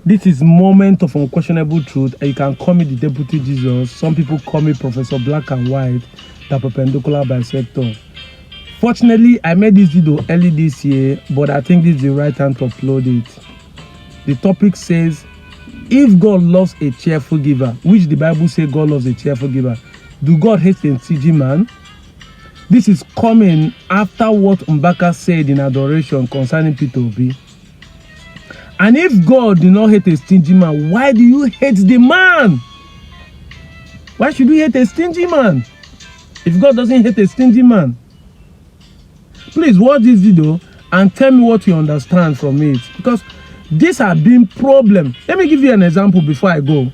This is moment of unquestionable truth. And you can call me the Deputy Jesus. Some people call me Professor Black and White, the perpendicular bisector. Fortunately, I made this video early this year, but I think this is the right time to upload it. The topic says, if God loves a cheerful giver, which the Bible says God loves a cheerful giver, do God hate a stingy man? This is coming after what Mbaka said in adoration concerning Peter Obi. And if God do not hate a stingy man, why do you hate the man? Why should we hate a stingy man? If God doesn't hate a stingy man, please watch this video and tell me what you understand from it, because these have been problems. Let me give you an example before I go.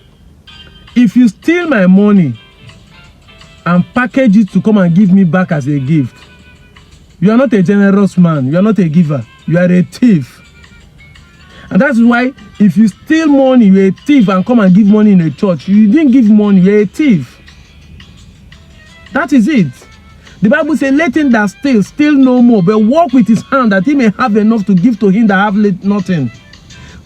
If you steal my money and package it to come and give me back as a gift, you are not a generous man. You are not a giver. You are a thief. And that's why if you steal money, you're a thief, and come and give money in a church, you didn't give money, you're a thief. That is it. The Bible says, let him that steals, steal no more, but walk with his hand that he may have enough to give to him that have nothing.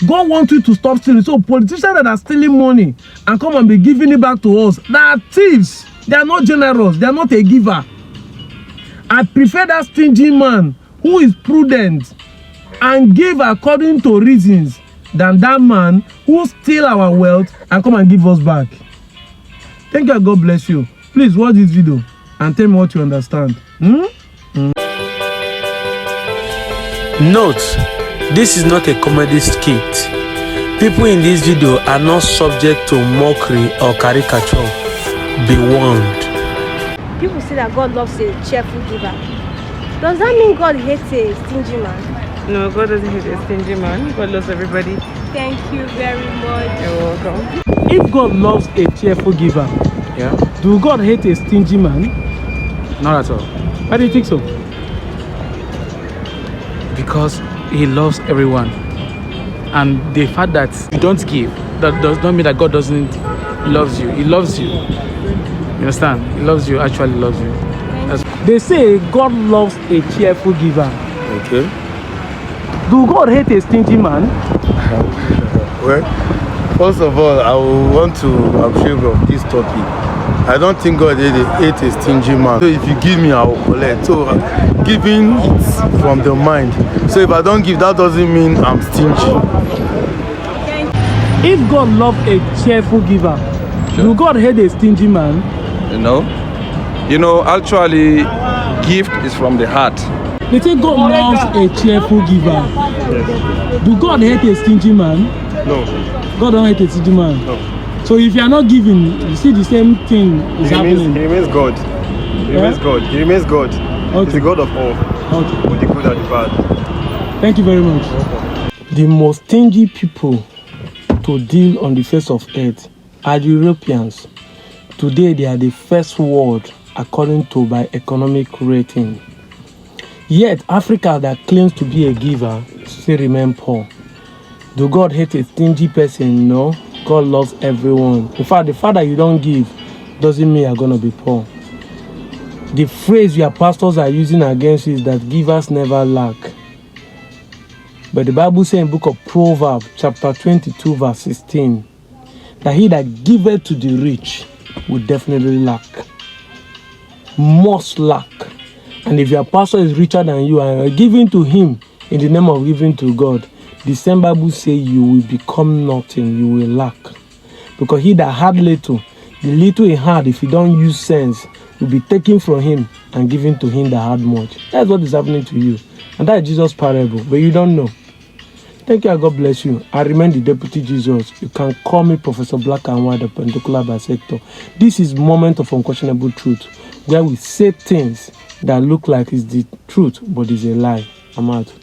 God wants you to stop stealing. So politicians that are stealing money and come and be giving it back to us, they are thieves. They are not generous. They are not a giver. I prefer that stingy man who is prudent and give according to reasons than that man who steal our wealth and come and give us back. Thank you. God bless you. Please watch this video and tell me what you understand. Note, this is not a comedy skit. People in this video are not subject to mockery or caricature. Be warned. People say that God loves a cheerful giver. Does that mean God hates a stingy man? No, God doesn't hate a stingy man. God loves everybody. Thank you very much. You're welcome. If God loves a cheerful giver, Yeah? do God hate a stingy man? Not at all. Why do you think so? Because he loves everyone. And the fact that you don't give, that does not mean that God doesn't love you. He loves you. You understand? He loves you, actually loves you. They say God loves a cheerful giver. Okay. Do God hate a stingy man? Well, first of all, I want to approve of this topic. I don't think God hate a stingy man. So if you give me, I will collect. So giving it from the mind. So if I don't give, that doesn't mean I'm stingy. If God loves a cheerful giver, do God hate a stingy man? Actually, gift is from the heart. They say God loves a cheerful giver. Yes. Do God hate a stingy man? No. God don't hate a stingy man? No. So if you are not giving, you see the same thing is happening. He remains God. He remains God. He remains God. Okay. He's the God of all. Okay. Both the good and the bad. Thank you very much. The most stingy people to deal on the face of earth are the Europeans. Today they are the first world according to by economic rating. Yet Africa that claims to be a giver still remain poor. Do God hate a stingy person? No. God loves everyone. In fact, the fact that you don't give doesn't mean you're gonna be poor. The phrase your pastors are using against you is that givers never lack. But the Bible says in the book of Proverbs, chapter 22, verse 16, that he that giveth to the rich will definitely lack. Must lack. And if your pastor is richer than you and you're giving to him in the name of giving to God, the same Bible says you will become nothing, you will lack. Because he that had little, the little he had, if he don't use sense, will be taken from him and given to him that had much. That's what is happening to you. And that is Jesus' parable, but you don't know. Thank you, and God bless you. I remain the Deputy Jesus. You can call me Professor Black and White, the perpendicular bisector. This is moment of unquestionable truth, where we say things that look like it's the truth, but it's a lie. I'm out.